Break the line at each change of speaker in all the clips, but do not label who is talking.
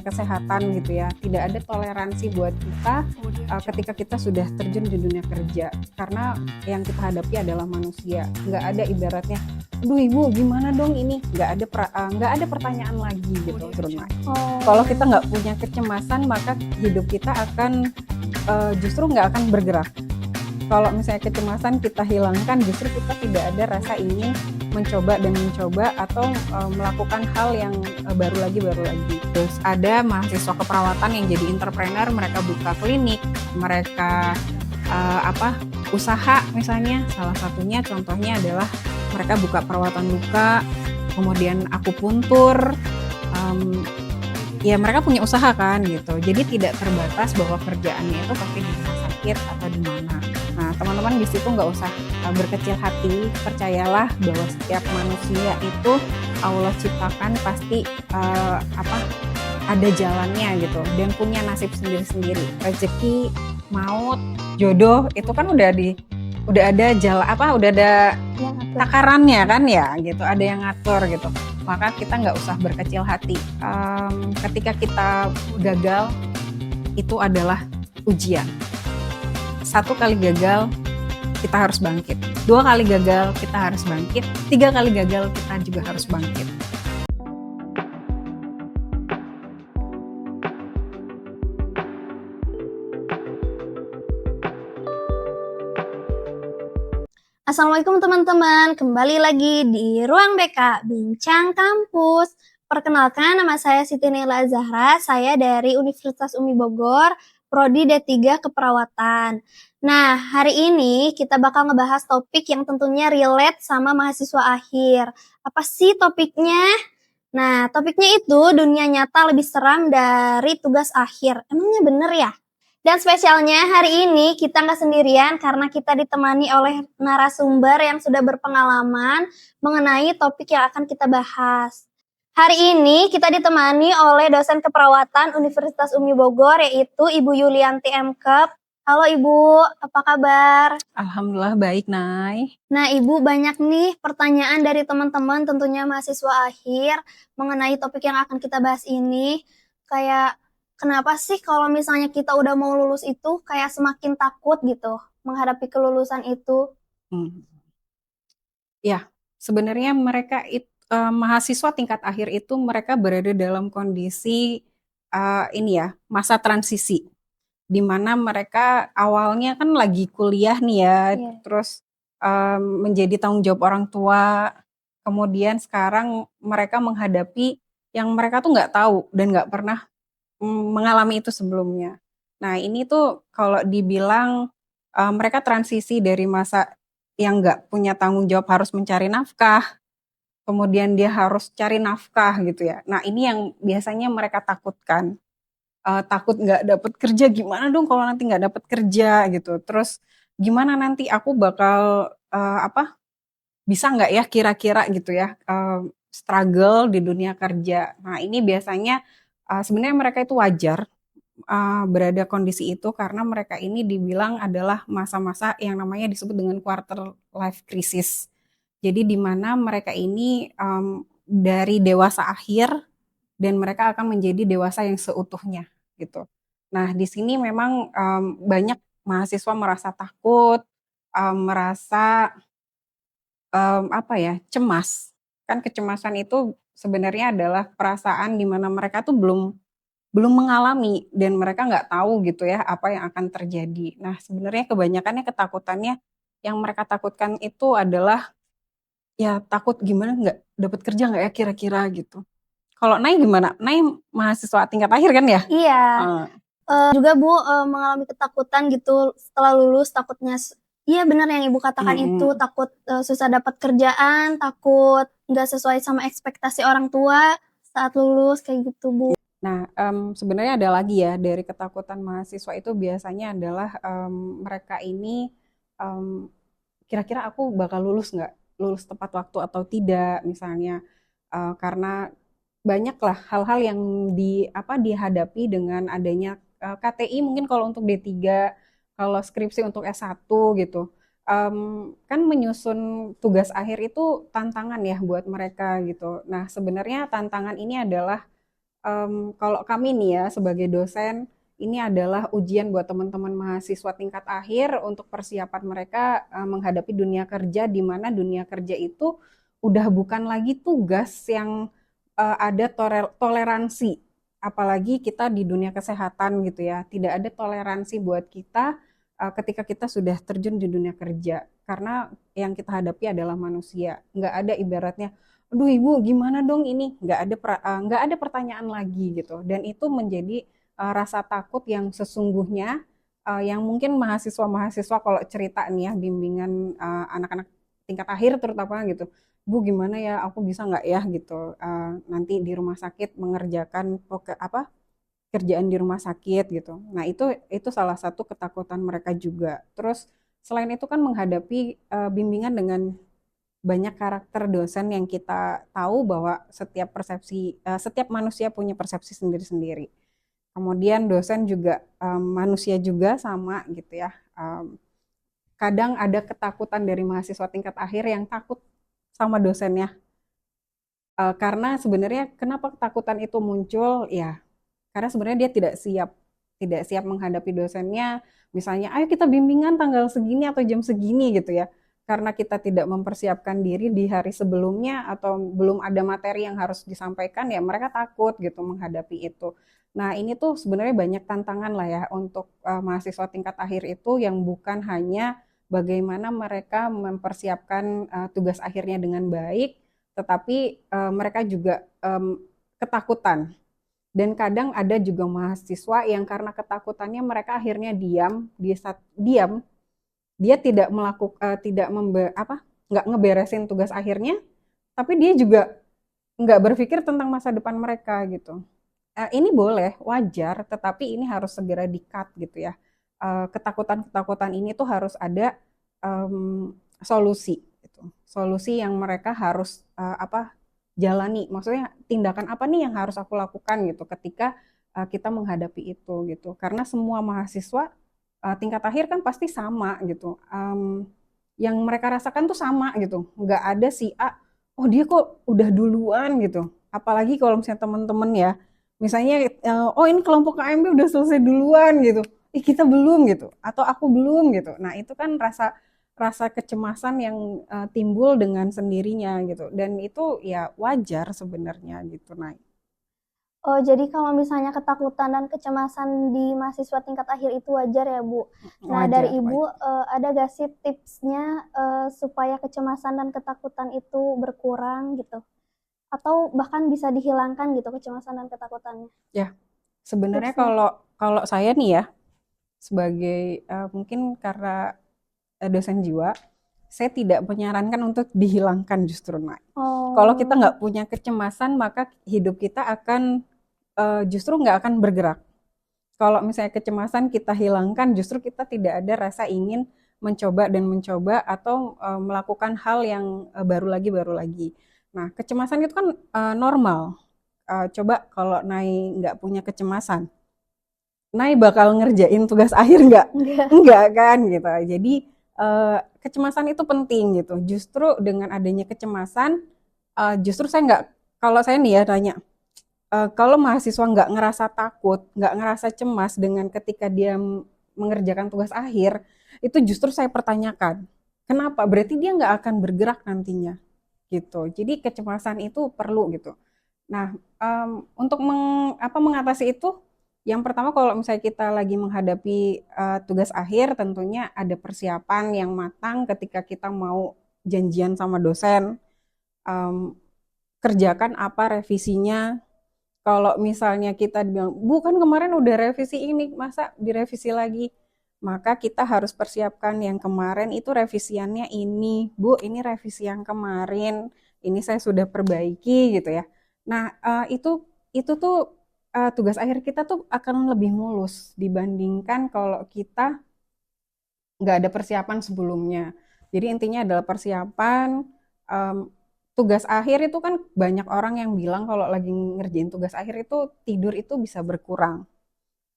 kesehatan gitu ya. Tidak ada toleransi buat kita ketika kita sudah terjun di dunia kerja, karena yang kita hadapi adalah manusia. Nggak ada ibaratnya, aduh ibu gimana dong ini, nggak ada pertanyaan lagi gitu. Kalau kita nggak punya kecemasan, maka hidup kita akan justru nggak akan bergerak. Kalau misalnya kecemasan kita hilangkan, justru kita tidak ada rasa ingin mencoba atau melakukan hal yang baru lagi. Terus ada mahasiswa keperawatan yang jadi entrepreneur, mereka buka klinik, mereka usaha misalnya. Salah satunya contohnya adalah mereka buka perawatan luka, kemudian akupuntur. Ya mereka punya usaha kan gitu. Jadi tidak terbatas bahwa kerjaannya itu pasti di rumah sakit atau di mana. Nah, teman-teman di situ nggak usah berkecil hati, percayalah bahwa setiap manusia itu Allah ciptakan pasti ada jalannya gitu, dan punya nasib sendiri-sendiri. Rezeki, maut, jodoh itu kan udah ada jalan udah ada takarannya kan ya gitu, ada yang ngatur gitu. Maka kita nggak usah berkecil hati. Ketika kita gagal, itu adalah ujian. 1 kali gagal, kita harus bangkit. 2 kali gagal, kita harus bangkit. 3 kali gagal, kita juga harus bangkit.
Assalamualaikum teman-teman, kembali lagi di Ruang BK, Bincang Kampus. Perkenalkan, nama saya Siti Naila Zahra, saya dari Universitas Umi Bogor, Prodi D3 Keperawatan. Nah, hari ini kita bakal ngebahas topik yang tentunya relate sama mahasiswa akhir. Apa sih topiknya? Nah, topiknya itu dunia nyata lebih seram dari tugas akhir. Emangnya bener ya? Dan spesialnya hari ini kita nggak sendirian karena kita ditemani oleh narasumber yang sudah berpengalaman mengenai topik yang akan kita bahas. Hari ini kita ditemani oleh dosen keperawatan Universitas Umi Bogor, yaitu Ibu Yulianti M.Kep. Halo Ibu, apa kabar?
Alhamdulillah baik, Nay.
Nah Ibu, banyak nih pertanyaan dari teman-teman tentunya mahasiswa akhir mengenai topik yang akan kita bahas ini. Kayak kenapa sih kalau misalnya kita udah mau lulus itu kayak semakin takut gitu menghadapi kelulusan itu?
Ya, sebenarnya mereka mahasiswa tingkat akhir itu mereka berada dalam kondisi masa transisi, di mana mereka awalnya kan lagi kuliah nih ya, terus menjadi tanggung jawab orang tua, kemudian sekarang mereka menghadapi yang mereka tuh nggak tahu dan nggak pernah mengalami itu sebelumnya. Nah ini tuh kalau dibilang mereka transisi dari masa yang nggak punya tanggung jawab harus mencari nafkah, kemudian dia harus cari nafkah gitu ya. Nah ini yang biasanya mereka takutkan. Takut nggak dapet kerja, gimana dong kalau nanti nggak dapet kerja gitu. Terus gimana nanti aku bakal bisa nggak ya kira-kira gitu ya struggle di dunia kerja. Nah ini biasanya sebenarnya mereka itu wajar berada kondisi itu karena mereka ini dibilang adalah masa-masa yang namanya disebut dengan quarter life crisis. Jadi di mana mereka ini dari dewasa akhir dan mereka akan menjadi dewasa yang seutuhnya gitu. Nah di sini memang banyak mahasiswa merasa takut, merasa cemas. Kan kecemasan itu sebenarnya adalah perasaan di mana mereka tuh belum mengalami dan mereka nggak tahu gitu ya apa yang akan terjadi. Nah sebenarnya kebanyakannya ketakutannya yang mereka takutkan itu adalah ya takut gimana nggak dapat kerja nggak ya kira-kira gitu. Kalau Nay gimana? Nay mahasiswa tingkat akhir kan ya?
Iya. Juga Bu mengalami ketakutan gitu setelah lulus, takutnya iya benar yang Ibu katakan itu, takut susah dapat kerjaan, takut nggak sesuai sama ekspektasi orang tua saat lulus kayak gitu Bu.
Nah, sebenarnya ada lagi ya dari ketakutan mahasiswa itu biasanya adalah mereka ini kira-kira aku bakal lulus nggak? Lulus tepat waktu atau tidak misalnya, karena banyaklah hal-hal yang dihadapi dengan adanya KTI mungkin kalau untuk D3, kalau skripsi untuk S1 gitu. Kan menyusun tugas akhir itu tantangan ya buat mereka gitu. Nah sebenarnya tantangan ini adalah Kalau kami nih ya sebagai dosen, ini adalah ujian buat teman-teman mahasiswa tingkat akhir untuk persiapan mereka menghadapi dunia kerja, di mana dunia kerja itu udah bukan lagi tugas yang ada toleransi, apalagi kita di dunia kesehatan gitu ya, tidak ada toleransi buat kita ketika kita sudah terjun di dunia kerja, karena yang kita hadapi adalah manusia, nggak ada ibaratnya aduh ibu gimana dong ini nggak ada pertanyaan lagi gitu, dan itu menjadi rasa takut yang sesungguhnya yang mungkin mahasiswa-mahasiswa kalau cerita nih ya bimbingan anak-anak tingkat akhir terutama gitu, bu gimana ya aku bisa nggak ya gitu nanti di rumah sakit mengerjakan kerjaan di rumah sakit gitu. Nah itu salah satu ketakutan mereka juga. Terus selain itu kan menghadapi bimbingan dengan banyak karakter dosen yang kita tahu bahwa setiap manusia punya persepsi sendiri-sendiri. Kemudian dosen juga manusia juga sama gitu ya. Kadang ada ketakutan dari mahasiswa tingkat akhir yang takut sama dosennya. Karena sebenarnya kenapa ketakutan itu muncul? Ya, karena sebenarnya dia tidak siap menghadapi dosennya. Misalnya, ayo kita bimbingan tanggal segini atau jam segini gitu ya. Karena kita tidak mempersiapkan diri di hari sebelumnya atau belum ada materi yang harus disampaikan, ya mereka takut gitu menghadapi itu. Nah, ini tuh sebenarnya banyak tantangan lah ya untuk mahasiswa tingkat akhir itu, yang bukan hanya bagaimana mereka mempersiapkan tugas akhirnya dengan baik, tetapi mereka juga ketakutan. Dan kadang ada juga mahasiswa yang karena ketakutannya mereka akhirnya diam, diam, dia nggak ngeberesin tugas akhirnya, tapi dia juga nggak berpikir tentang masa depan mereka gitu. Ini boleh, wajar, tetapi ini harus segera di-cut gitu ya. Ketakutan-ketakutan ini tuh harus ada solusi gitu. Solusi yang mereka harus jalani. Maksudnya tindakan apa nih yang harus aku lakukan gitu ketika kita menghadapi itu gitu. Karena semua mahasiswa tingkat akhir kan pasti sama gitu. Yang mereka rasakan tuh sama gitu. Nggak ada si A, oh dia kok udah duluan gitu. Apalagi kalau misalnya teman-teman ya, misalnya oh ini kelompok KMB udah selesai duluan gitu. Ih kita belum gitu. Atau aku belum gitu. Nah itu kan rasa rasa kecemasan yang timbul dengan sendirinya gitu. Dan itu ya wajar sebenarnya gitu. Nah,
Oh, jadi kalau misalnya ketakutan dan kecemasan di mahasiswa tingkat akhir itu wajar ya, Bu? Nah, dari
wajar,
Ibu,
wajar.
ada gak sih tipsnya supaya kecemasan dan ketakutan itu berkurang gitu? Atau bahkan bisa dihilangkan gitu kecemasan dan ketakutannya?
Ya, sebenarnya
Tipsnya?
kalau kalau saya nih ya sebagai mungkin karena dosen jiwa, saya tidak menyarankan untuk dihilangkan justru. Nah, kalau kita
Oh,
nggak punya kecemasan, maka hidup kita akan justru nggak akan bergerak. Kalau misalnya kecemasan kita hilangkan, justru kita tidak ada rasa ingin mencoba dan mencoba atau melakukan hal yang baru lagi. Nah, kecemasan itu kan normal. Coba kalau Nai nggak punya kecemasan, Nai bakal ngerjain tugas akhir nggak?
enggak.
Enggak kan gitu. Jadi kecemasan itu penting gitu. Justru dengan adanya kecemasan, justru saya nggak, kalau saya nih ya tanya, kalau mahasiswa nggak ngerasa takut, nggak ngerasa cemas dengan ketika dia mengerjakan tugas akhir, itu justru saya pertanyakan, kenapa? Berarti dia nggak akan bergerak nantinya, gitu. Jadi kecemasan itu perlu gitu. Nah, untuk mengatasi itu, yang pertama kalau misalnya kita lagi menghadapi tugas akhir, tentunya ada persiapan yang matang ketika kita mau janjian sama dosen, um, kerjakan apa revisinya. Kalau misalnya kita bilang, bukan kemarin udah revisi ini, masa direvisi lagi? Maka kita harus persiapkan yang kemarin itu revisiannya ini, Bu, ini revisi yang kemarin, ini saya sudah perbaiki gitu ya. Nah, itu tuh tugas akhir kita tuh akan lebih mulus dibandingkan kalau kita nggak ada persiapan sebelumnya. Jadi intinya adalah persiapan. em, Tugas akhir itu kan banyak orang yang bilang kalau lagi ngerjain tugas akhir itu tidur itu bisa berkurang.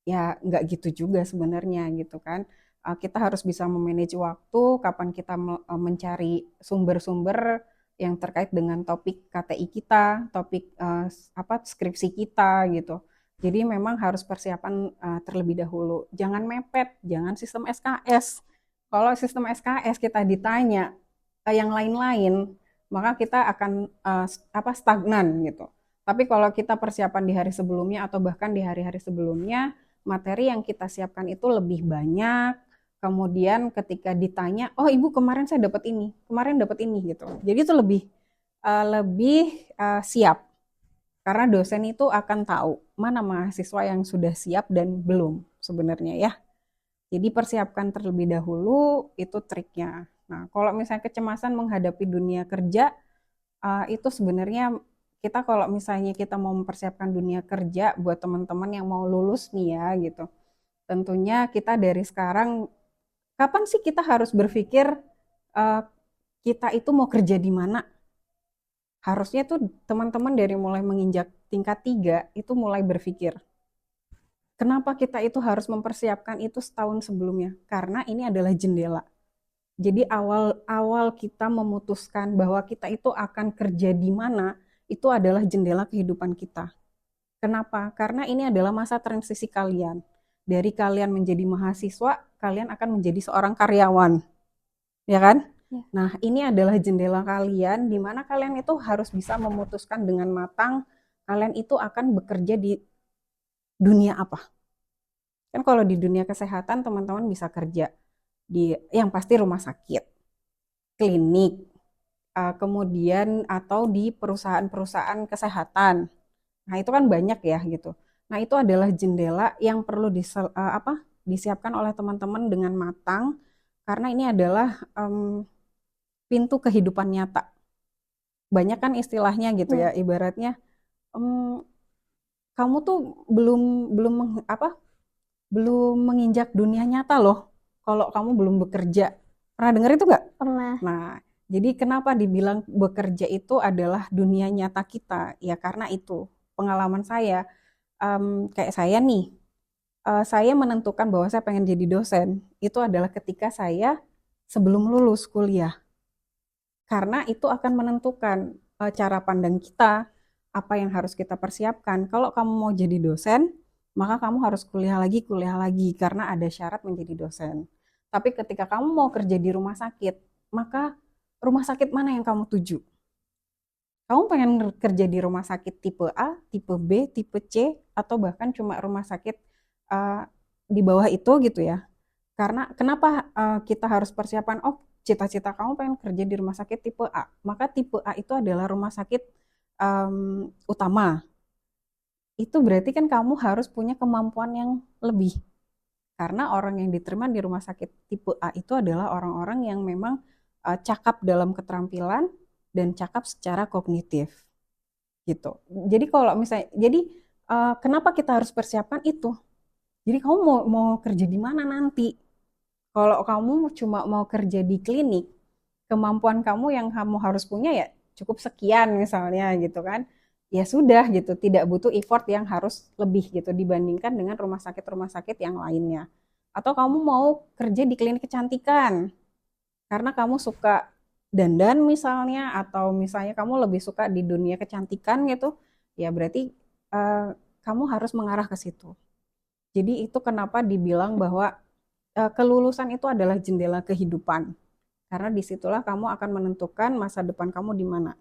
Ya nggak gitu juga sebenarnya gitu kan. Kita harus bisa memanage waktu, kapan kita mencari sumber-sumber yang terkait dengan topik KTI kita, topik skripsi kita gitu. Jadi memang harus persiapan terlebih dahulu. Jangan mepet, jangan sistem SKS. Kalau sistem SKS kita ditanya yang lain-lain, maka kita akan stagnan gitu. Tapi kalau kita persiapan di hari sebelumnya atau bahkan di hari-hari sebelumnya, materi yang kita siapkan itu lebih banyak. Kemudian ketika ditanya, oh ibu kemarin saya dapat ini, kemarin dapat ini gitu. Jadi itu lebih siap. Karena dosen itu akan tahu mana mahasiswa yang sudah siap dan belum sebenarnya ya. Jadi persiapkan terlebih dahulu, itu triknya. Nah, kalau misalnya kecemasan menghadapi dunia kerja, itu sebenarnya kita kalau misalnya kita mau mempersiapkan dunia kerja buat teman-teman yang mau lulus nih ya gitu. Tentunya kita dari sekarang, kapan sih kita harus berpikir kita itu mau kerja di mana? Harusnya tuh teman-teman dari mulai menginjak tingkat 3 itu mulai berpikir. Kenapa kita itu harus mempersiapkan itu setahun sebelumnya? Karena ini adalah jendela. Jadi awal kita memutuskan bahwa kita itu akan kerja di mana, itu adalah jendela kehidupan kita. Kenapa? Karena ini adalah masa transisi kalian. Dari kalian menjadi mahasiswa, kalian akan menjadi seorang karyawan. Ya kan?
Ya.
Nah, ini adalah jendela kalian di mana kalian itu harus bisa memutuskan dengan matang kalian itu akan bekerja di dunia apa. Kan kalau di dunia kesehatan teman-teman bisa kerja di yang pasti rumah sakit, klinik, kemudian atau di perusahaan-perusahaan kesehatan. Nah, itu kan banyak ya gitu. Nah, itu adalah jendela yang perlu disiapkan oleh teman-teman dengan matang karena ini adalah pintu kehidupan nyata. Banyak kan istilahnya gitu ya, ibaratnya kamu tuh belum menginjak dunia nyata loh kalau kamu belum bekerja. Pernah dengar itu nggak?
Pernah.
Nah, jadi kenapa dibilang bekerja itu adalah dunia nyata kita? Ya karena itu pengalaman saya. Kayak saya nih, saya menentukan bahwa saya pengen jadi dosen. Itu adalah ketika saya sebelum lulus kuliah. Karena itu akan menentukan cara pandang kita, apa yang harus kita persiapkan. Kalau kamu mau jadi dosen, maka kamu harus kuliah lagi, karena ada syarat menjadi dosen. Tapi ketika kamu mau kerja di rumah sakit, maka rumah sakit mana yang kamu tuju? Kamu pengen kerja di rumah sakit tipe A, tipe B, tipe C, atau bahkan cuma rumah sakit di bawah itu gitu ya. Karena kenapa kita harus persiapan, oh cita-cita kamu pengen kerja di rumah sakit tipe A, maka tipe A itu adalah rumah sakit utama. Itu berarti kan kamu harus punya kemampuan yang lebih. Karena orang yang diterima di rumah sakit tipe A itu adalah orang-orang yang memang cakap dalam keterampilan dan cakap secara kognitif. Gitu. Jadi kalau misalnya, kenapa kita harus persiapkan itu? Jadi kamu mau kerja di mana nanti? Kalau kamu cuma mau kerja di klinik, kemampuan kamu yang kamu harus punya ya cukup sekian misalnya gitu kan. Ya sudah gitu, tidak butuh effort yang harus lebih gitu dibandingkan dengan rumah sakit yang lainnya. Atau kamu mau kerja di klinik kecantikan karena kamu suka dandan misalnya, atau misalnya kamu lebih suka di dunia kecantikan gitu, ya berarti kamu harus mengarah ke situ. Jadi itu kenapa dibilang bahwa kelulusan itu adalah jendela kehidupan. Karena disitulah kamu akan menentukan masa depan kamu di mana.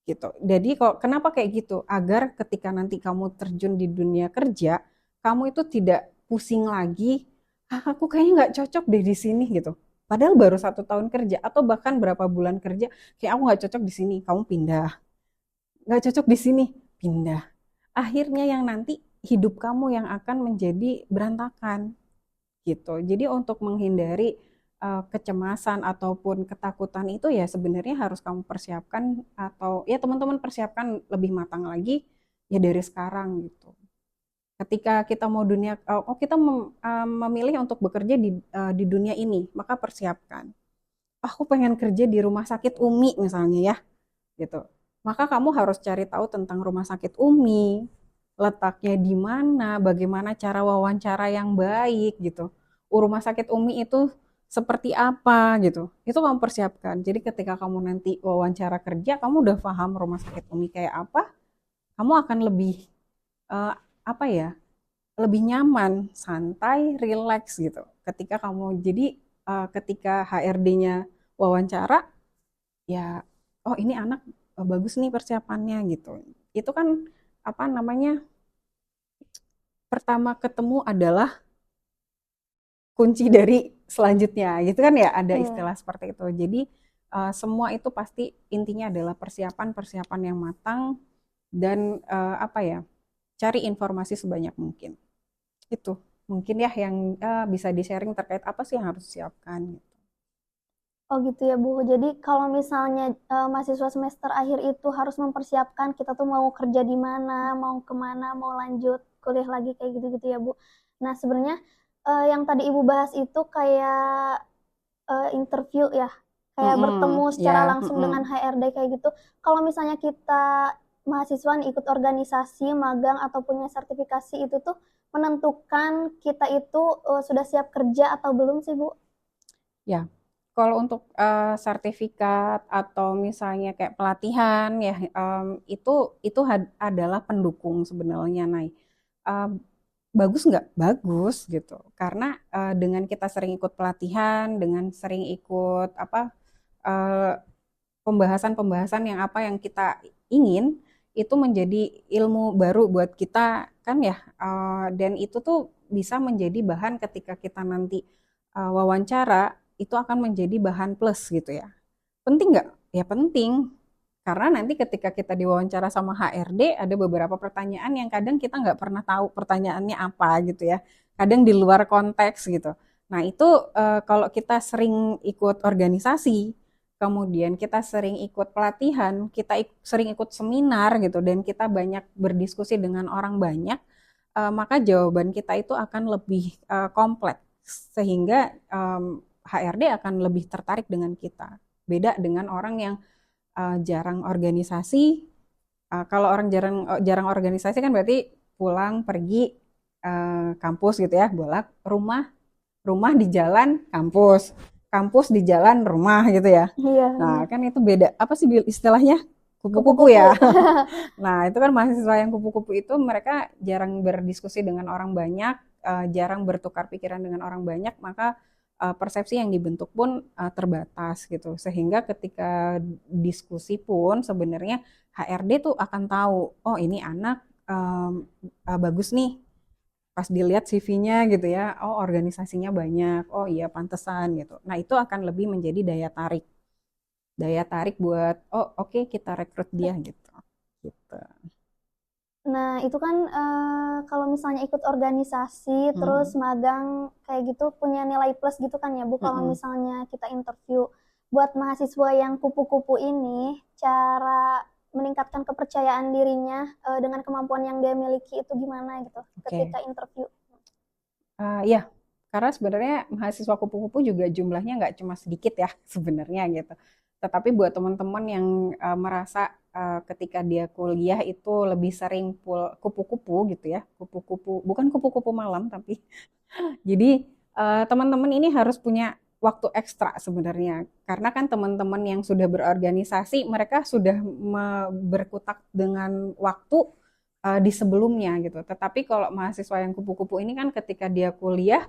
Gitu. Jadi kenapa kayak gitu? Agar ketika nanti kamu terjun di dunia kerja, kamu itu tidak pusing lagi, aku kayaknya nggak cocok deh di sini gitu. Padahal baru 1 tahun kerja atau bahkan berapa bulan kerja, kayak aku nggak cocok di sini, kamu pindah. Nggak cocok di sini, pindah. Akhirnya yang nanti hidup kamu yang akan menjadi berantakan. Gitu. Jadi untuk menghindari kecemasan ataupun ketakutan itu ya sebenarnya harus kamu persiapkan, atau ya teman-teman persiapkan lebih matang lagi ya dari sekarang gitu. Ketika kita mau kita memilih untuk bekerja di dunia ini, maka persiapkan. Aku pengen kerja di rumah sakit Umi misalnya ya, gitu. Maka kamu harus cari tahu tentang rumah sakit Umi, letaknya di mana, bagaimana cara wawancara yang baik gitu. Rumah sakit Umi itu seperti apa gitu. Itu kamu persiapkan. Jadi ketika kamu nanti wawancara kerja, kamu udah paham rumah sakit Umi kayak apa, kamu akan lebih eh, apa ya? Lebih nyaman, santai, rileks gitu. Ketika kamu jadi ketika HRD-nya wawancara, ya oh ini anak bagus nih persiapannya gitu. Itu kan apa namanya? Pertama ketemu adalah kunci dari selanjutnya gitu kan ya, ada
Iya.
istilah seperti itu. Jadi semua itu pasti intinya adalah persiapan-persiapan yang matang dan apa ya, cari informasi sebanyak mungkin. Itu mungkin ya yang bisa di-sharing terkait apa sih yang harus disiapkan gitu.
Oh gitu ya Bu. Jadi kalau misalnya mahasiswa semester akhir itu harus mempersiapkan kita tuh mau kerja di mana, mau kemana, mau lanjut kuliah lagi kayak gitu-gitu ya Bu. Nah sebenarnya yang tadi Ibu bahas itu kayak interview ya, kayak bertemu
Mm-mm,
secara
ya,
langsung dengan
mm-mm.
HRD kayak gitu. Kalau misalnya kita mahasiswa nih ikut organisasi, magang atau punya sertifikasi itu tuh menentukan kita itu sudah siap kerja atau belum sih Bu?
Ya, kalau untuk sertifikat atau misalnya kayak pelatihan ya itu adalah pendukung sebenarnya, Nay. Eh, Bagus nggak? Bagus gitu. Karena dengan kita sering ikut pelatihan, dengan sering ikut apa eh, pembahasan-pembahasan yang apa yang kita ingin itu menjadi ilmu baru buat kita kan ya. Dan itu tuh bisa menjadi bahan ketika kita nanti wawancara itu akan menjadi bahan plus gitu ya. Penting nggak? Ya penting. Karena nanti ketika kita diwawancara sama HRD ada beberapa pertanyaan yang kadang kita nggak pernah tahu pertanyaannya apa gitu ya. Kadang di luar konteks gitu. Nah itu kalau kita sering ikut organisasi, kemudian kita sering ikut pelatihan, kita sering ikut seminar gitu, dan kita banyak berdiskusi dengan orang banyak, maka jawaban kita itu akan lebih kompleks sehingga HRD akan lebih tertarik dengan kita. Beda dengan orang yang jarang organisasi. Kalau orang jarang jarang organisasi kan berarti pulang pergi kampus gitu ya, bolak rumah, rumah di jalan kampus, kampus di jalan rumah gitu ya.
Iya,
Nah,
benar.
kan itu beda. Apa sih istilahnya? Kupu-kupu
Kupu-kupu.
ya. Nah, itu kan mahasiswa yang kupu-kupu itu mereka jarang berdiskusi dengan orang banyak, jarang bertukar pikiran dengan orang banyak, maka persepsi yang dibentuk pun terbatas gitu. Sehingga ketika diskusi pun sebenarnya HRD tuh akan tahu, oh ini anak bagus nih pas dilihat CV-nya gitu ya, oh organisasinya banyak, oh iya pantesan gitu. Nah itu akan lebih menjadi daya tarik buat oh oke kita rekrut dia gitu. Gitu.
Nah, itu kan kalau misalnya ikut organisasi terus
Hmm.
magang kayak gitu punya nilai plus gitu kan ya Bu kalau
Mm-mm.
misalnya kita interview. Buat mahasiswa yang kupu-kupu ini, cara meningkatkan kepercayaan dirinya dengan kemampuan yang dia miliki itu gimana gitu
Oke.
ketika interview.
Iya, karena sebenarnya mahasiswa kupu-kupu juga jumlahnya nggak cuma sedikit ya sebenarnya gitu. Tetapi buat teman-teman yang merasa ketika dia kuliah itu lebih sering kupu-kupu gitu ya, kupu-kupu bukan kupu-kupu malam tapi jadi teman-teman ini harus punya waktu ekstra sebenarnya. Karena kan teman-teman yang sudah berorganisasi, mereka sudah berkutat dengan waktu di sebelumnya gitu. Tetapi kalau mahasiswa yang kupu-kupu ini kan ketika dia kuliah,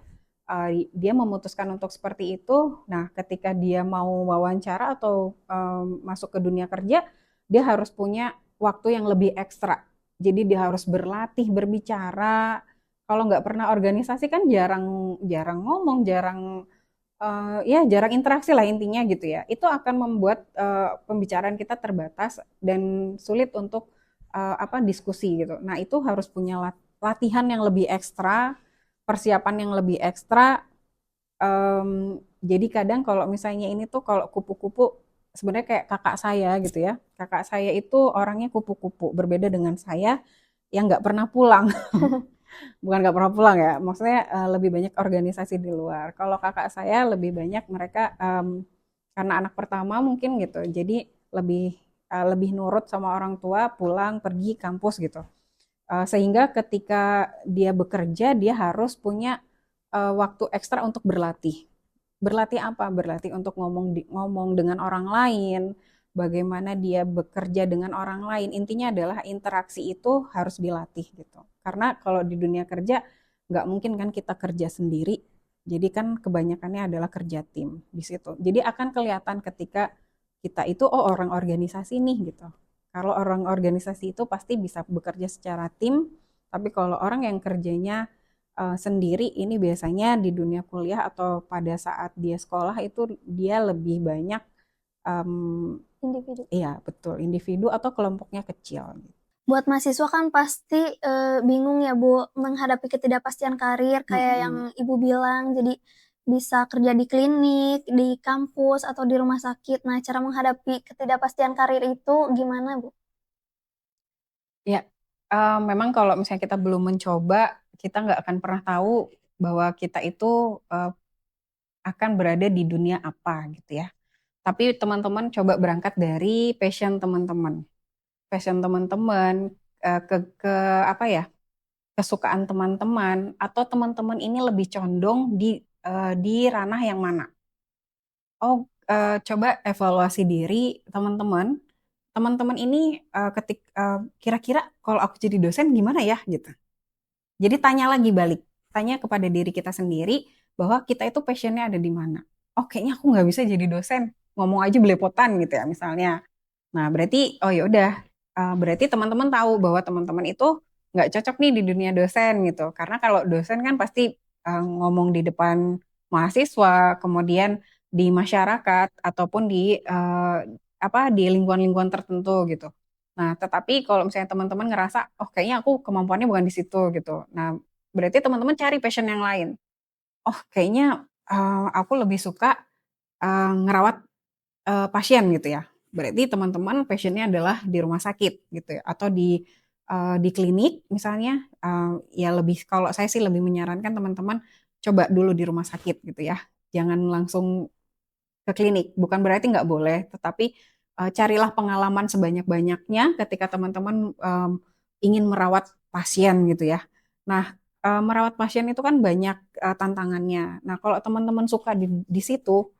dia memutuskan untuk seperti itu. Nah, ketika dia mau wawancara atau masuk ke dunia kerja, dia harus punya waktu yang lebih ekstra. Jadi dia harus berlatih berbicara, kalau nggak pernah organisasi kan jarang jarang ngomong, jarang ya jarang interaksi lah intinya gitu ya. Itu akan membuat pembicaraan kita terbatas dan sulit untuk apa diskusi gitu. Nah itu harus punya latihan yang lebih ekstra, persiapan yang lebih ekstra. Jadi kadang kalau misalnya ini tuh kalau kupu-kupu sebenarnya kayak kakak saya gitu ya. Kakak saya itu orangnya kupu-kupu, berbeda dengan saya yang nggak pernah pulang. Bukan nggak pernah pulang ya, maksudnya lebih banyak organisasi di luar. Kalau kakak saya lebih banyak mereka karena anak pertama mungkin gitu, jadi lebih nurut sama orang tua, pulang pergi kampus gitu. Sehingga ketika dia bekerja dia harus punya waktu ekstra untuk berlatih. Berlatih apa? Berlatih untuk ngomong dengan orang lain, bagaimana dia bekerja dengan orang lain. Intinya adalah interaksi itu harus dilatih gitu. Karena kalau di dunia kerja nggak mungkin kan kita kerja sendiri. Jadi kan kebanyakannya adalah kerja tim di situ. Jadi akan kelihatan ketika kita itu oh orang organisasi nih gitu. Kalau orang organisasi itu pasti bisa bekerja secara tim, tapi kalau orang yang kerjanya sendiri ini biasanya di dunia kuliah atau pada saat dia sekolah itu dia lebih banyak um,
Individu.
iya betul individu atau kelompoknya kecil.
Buat mahasiswa kan pasti bingung ya Bu menghadapi ketidakpastian karir kayak yang Ibu bilang, jadi bisa kerja di klinik, di kampus, atau di rumah sakit. Nah, cara menghadapi ketidakpastian karir itu gimana Bu?
Ya, memang kalau misalnya kita belum mencoba, kita nggak akan pernah tahu bahwa kita itu akan berada di dunia apa gitu ya. Tapi teman-teman coba berangkat dari passion teman-teman. Passion teman-teman ke apa ya? Kesukaan teman-teman atau teman-teman ini lebih condong di ranah yang mana? Oh, coba evaluasi diri teman-teman. Teman-teman ini kira-kira kalau aku jadi dosen gimana ya gitu. Jadi tanya lagi balik, tanya kepada diri kita sendiri bahwa kita itu passionnya ada di mana. Oh, kayaknya aku nggak bisa jadi dosen, ngomong aja belepotan gitu ya misalnya. Nah, berarti oh ya udah, berarti teman-teman tahu bahwa teman-teman itu nggak cocok nih di dunia dosen gitu. Karena kalau dosen kan pasti ngomong di depan mahasiswa, kemudian di masyarakat ataupun di lingkungan-lingkungan tertentu gitu. Nah, tetapi kalau misalnya teman-teman ngerasa, oh kayaknya aku kemampuannya bukan di situ gitu. Nah, berarti teman-teman cari passion yang lain. Oh, kayaknya aku lebih suka ngerawat pasien gitu ya. Berarti teman-teman passionnya adalah di rumah sakit gitu ya, atau di klinik misalnya. Ya lebih kalau saya sih lebih menyarankan teman-teman coba dulu di rumah sakit gitu ya. Jangan langsung ke klinik. Bukan berarti nggak boleh, tetapi carilah pengalaman sebanyak-banyaknya ketika teman-teman ingin merawat pasien gitu ya. Nah, merawat pasien itu kan banyak tantangannya. Nah, kalau teman-teman suka di situ,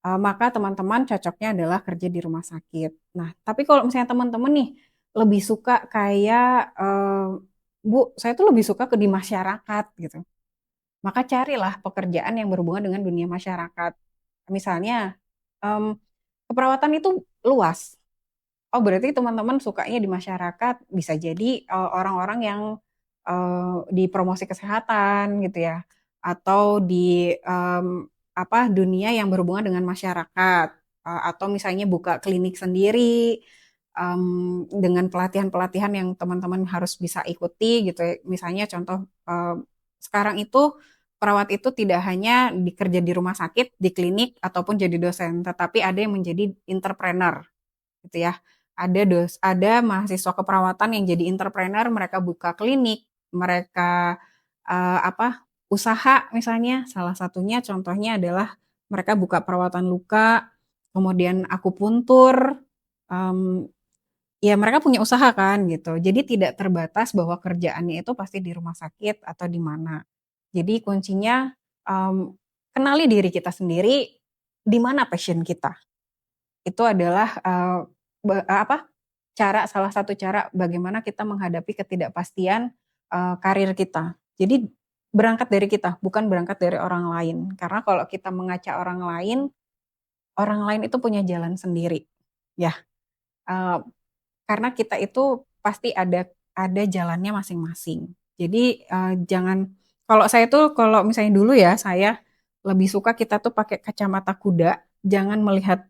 maka teman-teman cocoknya adalah kerja di rumah sakit. Nah, tapi kalau misalnya teman-teman nih lebih suka kayak Bu, saya tuh lebih suka ke di masyarakat gitu. Maka carilah pekerjaan yang berhubungan dengan dunia masyarakat. Misalnya em, keperawatan itu luas. Oh, berarti teman-teman sukanya di masyarakat, bisa jadi orang-orang yang di promosi kesehatan gitu ya, atau di dunia yang berhubungan dengan masyarakat, atau misalnya buka klinik sendiri dengan pelatihan-pelatihan yang teman-teman harus bisa ikuti gitu ya. Misalnya contoh sekarang itu perawat itu tidak hanya bekerja di rumah sakit, di klinik ataupun jadi dosen, tetapi ada yang menjadi entrepreneur gitu ya. Ada mahasiswa keperawatan yang jadi entrepreneur, mereka buka klinik, mereka usaha misalnya, salah satunya contohnya adalah mereka buka perawatan luka, kemudian akupuntur, em, ya mereka punya usaha kan gitu. Jadi tidak terbatas bahwa kerjaannya itu pasti di rumah sakit atau di mana. Jadi kuncinya em, kenali diri kita sendiri, di mana passion kita. Itu adalah salah satu cara bagaimana kita menghadapi ketidakpastian karir kita. Jadi berangkat dari kita, bukan berangkat dari orang lain. Karena kalau kita mengaca orang lain itu punya jalan sendiri. Ya, eee, karena kita itu pasti ada jalannya masing-masing. Jadi, jangan kalau saya tuh kalau misalnya dulu ya, saya lebih suka kita tuh pakai kacamata kuda, jangan melihat,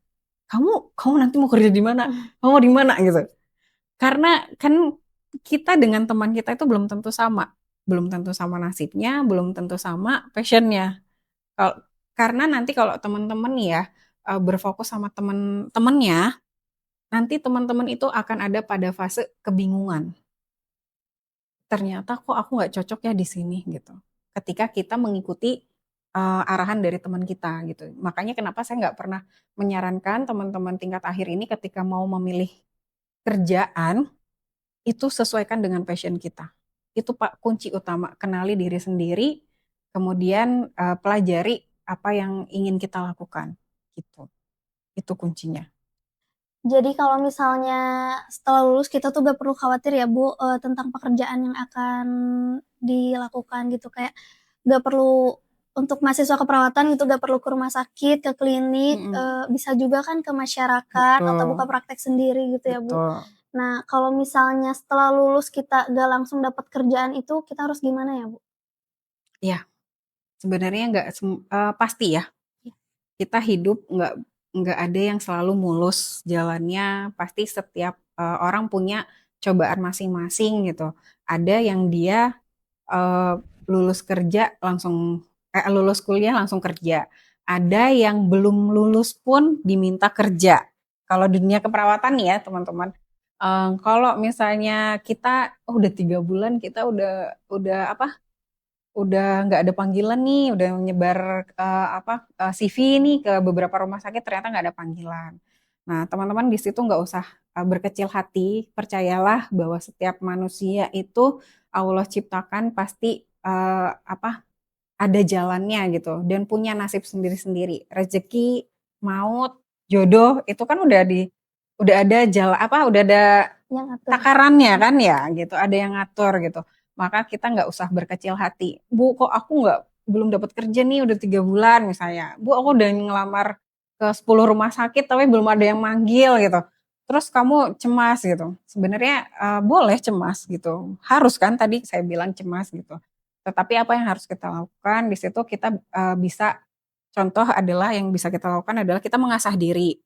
"Kamu kamu nanti mau kerja di mana? Kamu mau di mana?" Gitu. Karena kan kita dengan teman kita itu belum tentu sama nasibnya, belum tentu sama passion-nya. Kal karena nanti kalau teman-teman nih ya, berfokus sama temen-temennya, nanti teman-teman itu akan ada pada fase kebingungan. Ternyata kok aku nggak cocok ya di sini gitu. Ketika kita mengikuti arahan dari teman kita gitu. Makanya kenapa saya nggak pernah menyarankan teman-teman tingkat akhir ini ketika mau memilih kerjaan, itu sesuaikan dengan passion kita. Itu Pak kunci utama, kenali diri sendiri, kemudian pelajari apa yang ingin kita lakukan gitu. Itu kuncinya.
Jadi kalau misalnya setelah lulus kita tuh gak perlu khawatir ya Bu, tentang pekerjaan yang akan dilakukan gitu, kayak gak perlu untuk mahasiswa keperawatan gitu, gak perlu ke rumah sakit, ke klinik,
Mhm,
bisa juga kan ke masyarakat atau buka
betul,
praktek sendiri gitu ya Bu.
betul.
Nah kalau misalnya setelah lulus kita gak langsung dapat kerjaan itu, kita harus gimana ya Bu?
Iya, sebenarnya pasti ya, kita hidup nggak ada yang selalu mulus jalannya, pasti setiap, orang punya cobaan masing-masing gitu. Ada yang dia, eee, lulus kerja langsung lulus kuliah langsung kerja, ada yang belum lulus pun diminta kerja. Kalau dunia keperawatan nih ya teman-teman, kalau misalnya kita, oh udah 3 bulan kita udah apa, udah nggak ada panggilan nih, udah nyebar, CV nih ke beberapa rumah sakit ternyata nggak ada panggilan. Nah, teman-teman di situ nggak usah, berkecil hati, percayalah bahwa setiap manusia itu Allah ciptakan pasti, ada jalannya gitu dan punya nasib sendiri-sendiri. Rezeki, maut, jodoh itu kan udah ada udah ada
Yang ngatur.
takarannya kan ya gitu, ada yang ngatur gitu. Maka kita nggak usah berkecil hati, "Bu kok aku belum dapat kerja nih udah 3 bulan," misalnya, "Bu aku udah ngelamar ke 10 rumah sakit tapi belum ada yang manggil," gitu. Terus kamu cemas gitu. Sebenarnya, boleh cemas gitu, harus kan tadi saya bilang cemas gitu. Tetapi apa yang harus kita lakukan di situ kita, bisa contoh adalah yang bisa kita lakukan adalah kita mengasah diri.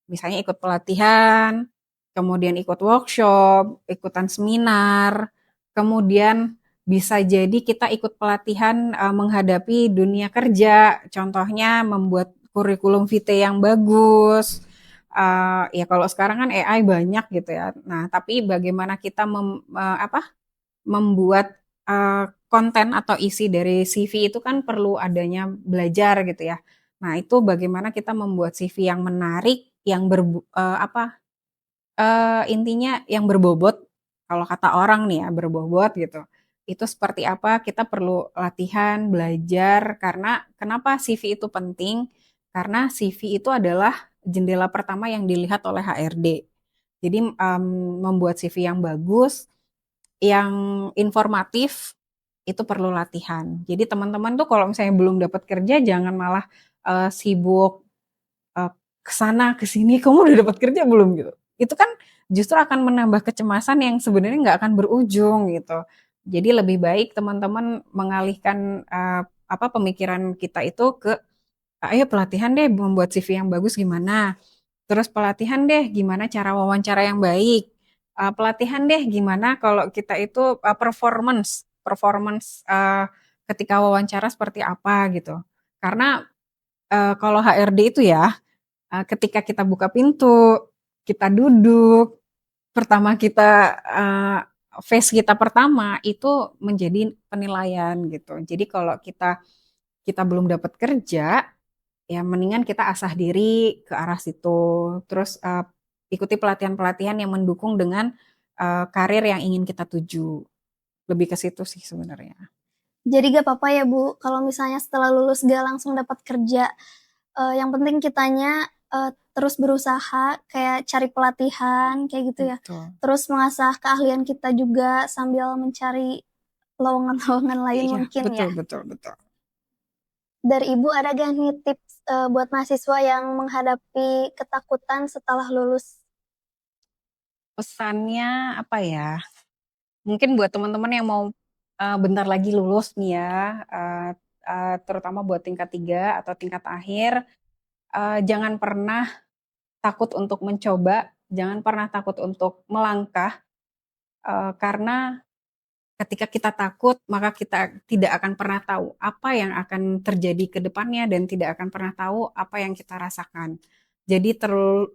Misalnya ikut pelatihan, kemudian ikut workshop, ikutan seminar, kemudian bisa jadi kita ikut pelatihan, menghadapi dunia kerja, contohnya membuat kurikulum vitae yang bagus, ya kalau sekarang kan AI banyak gitu ya. Nah, tapi bagaimana kita membuat, konten atau isi dari CV itu kan perlu adanya belajar gitu ya. Nah, itu bagaimana kita membuat CV yang menarik, yang intinya yang berbobot, kalau kata orang nih ya, berbobot gitu. Itu seperti apa, kita perlu latihan, belajar, karena kenapa CV itu penting, karena CV itu adalah jendela pertama yang dilihat oleh HRD. Jadi, membuat CV yang bagus, yang informatif, itu perlu latihan. Jadi teman-teman tuh kalau misalnya belum dapat kerja jangan malah, sibuk Eee, ke sana, ke sini, "Kamu udah dapat kerja belum?" Gitu. Itu kan justru akan menambah kecemasan yang sebenarnya nggak akan berujung gitu. Jadi lebih baik teman-teman mengalihkan, pemikiran kita itu ke, "Ayo pelatihan deh membuat CV yang bagus gimana? Terus pelatihan deh gimana cara wawancara yang baik, pelatihan deh gimana kalau kita itu, performance performance, ketika wawancara seperti apa?" Gitu. Karena, kalau HRD itu ya ketika kita buka pintu, kita duduk, pertama kita, face kita pertama itu menjadi penilaian gitu. Jadi kalau kita kita belum dapat kerja, ya mendingan kita asah diri ke arah situ. Terus, ikuti pelatihan-pelatihan yang mendukung dengan, karir yang ingin kita tuju. Lebih ke situ sih sebenarnya.
Jadi gak apa-apa ya Bu, kalau misalnya setelah lulus gak langsung dapat kerja, yang penting kitanya, terus berusaha kayak cari pelatihan kayak gitu ya.
Betul.
Terus mengasah keahlian kita juga sambil mencari lowongan-lowongan lain
Iya,
mungkin
betul
ya.
betul betul.
Dari Ibu ada gak nih tips, buat mahasiswa yang menghadapi ketakutan setelah lulus?
Pesannya apa ya? Mungkin buat teman-teman yang mau, bentar lagi lulus nih ya, eee eee, terutama buat tingkat 3 atau tingkat akhir, jangan pernah takut untuk mencoba, jangan pernah takut untuk melangkah, karena ketika kita takut, maka kita tidak akan pernah tahu apa yang akan terjadi ke depannya dan tidak akan pernah tahu apa yang kita rasakan. Jadi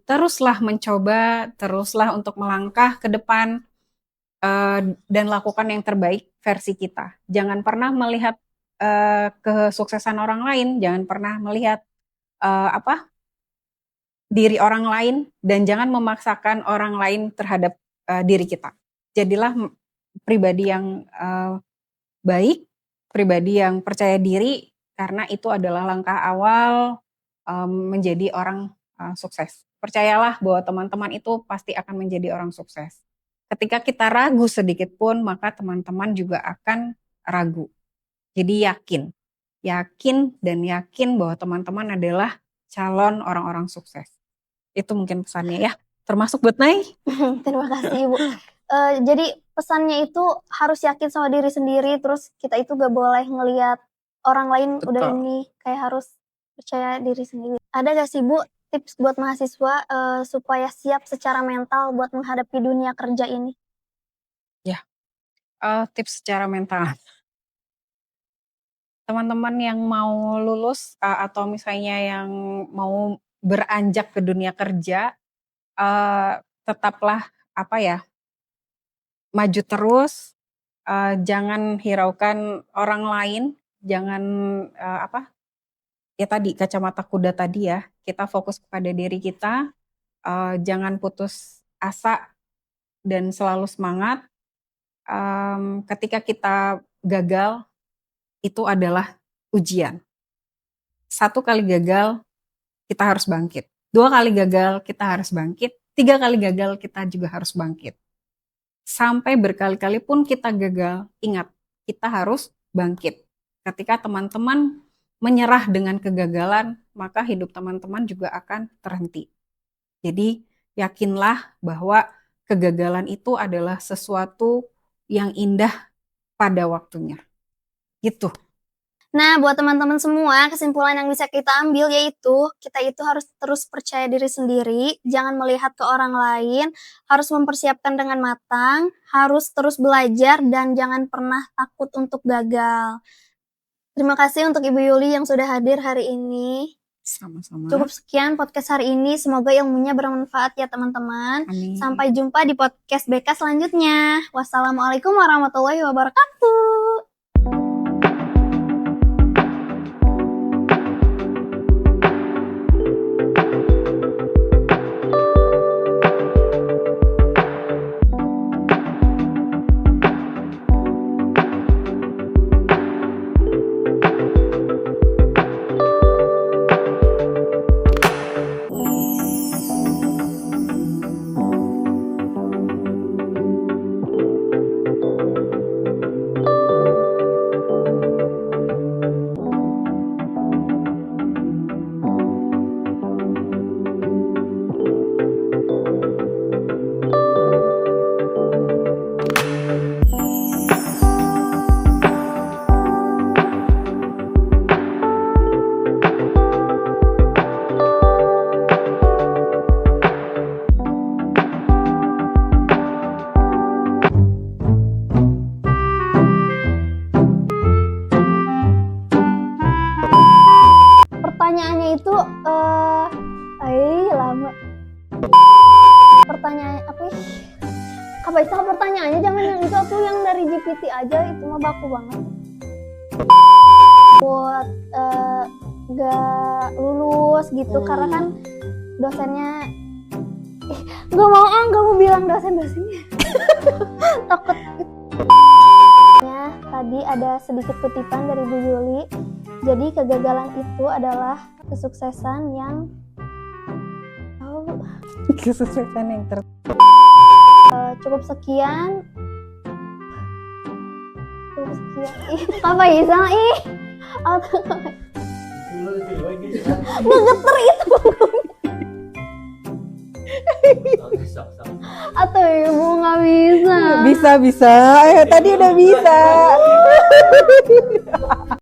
teruslah mencoba, teruslah untuk melangkah ke depan, dan lakukan yang terbaik versi kita. Jangan pernah melihat, kesuksesan orang lain, jangan pernah melihat, apa, diri orang lain dan jangan memaksakan orang lain terhadap, diri kita. Jadilah pribadi yang, baik, pribadi yang percaya diri, karena itu adalah langkah awal menjadi orang sukses. Percayalah bahwa teman-teman itu pasti akan menjadi orang sukses. Ketika kita ragu sedikit pun, maka teman-teman juga akan ragu. Jadi yakin dan yakin bahwa teman-teman adalah calon orang-orang sukses. Itu mungkin pesannya ya, termasuk buat Nay.
Terima kasih Ibu. Jadi pesannya itu harus yakin sama diri sendiri, terus kita itu gak boleh ngelihat orang lain udah ini, kayak harus percaya diri sendiri. Ada gak sih Bu tips buat mahasiswa supaya siap secara mental buat menghadapi dunia kerja ini?
Ya, tips secara mental. Teman-teman yang mau lulus atau misalnya yang mau beranjak ke dunia kerja, tetaplah maju terus, jangan hiraukan orang lain, jangan ya tadi kacamata kuda tadi ya, kita fokus kepada diri kita, jangan putus asa dan selalu semangat. Ketika kita gagal, itu adalah ujian. 1 kali gagal, kita harus bangkit. 2 kali gagal, kita harus bangkit. 3 kali gagal, kita juga harus bangkit. Sampai berkali-kali pun kita gagal, ingat, kita harus bangkit. Ketika teman-teman menyerah dengan kegagalan, maka hidup teman-teman juga akan terhenti. Jadi, yakinlah bahwa kegagalan itu adalah sesuatu yang indah pada waktunya. Gitu.
Nah, buat teman-teman semua, kesimpulan yang bisa kita ambil yaitu kita itu harus terus percaya diri sendiri, jangan melihat ke orang lain, harus mempersiapkan dengan matang, harus terus belajar, dan jangan pernah takut untuk gagal. Terima kasih untuk Ibu Yuli yang sudah hadir hari ini.
Sama-sama.
Cukup sekian podcast hari ini, semoga ilmunya bermanfaat ya teman-teman.
Amin.
Sampai jumpa di podcast BK selanjutnya. Wassalamualaikum warahmatullahi wabarakatuh. Pertanyaannya itu lama. Pertanyaan apa ya? Apa istilah pertanyaannya? Jangan yang itu aku yang dari GPT aja, itu mah baku banget. Buat gak lulus gitu karena kan dosennya gak mau bilang dosennya takut. Tadi ada sedikit kutipan dari Bu Yuli. Jadi kegagalan itu adalah kesuksesan yang cukup sekian. Apa bisa ngegeter itu atau Ibu nggak bisa?
Bisa. Tadi udah bisa.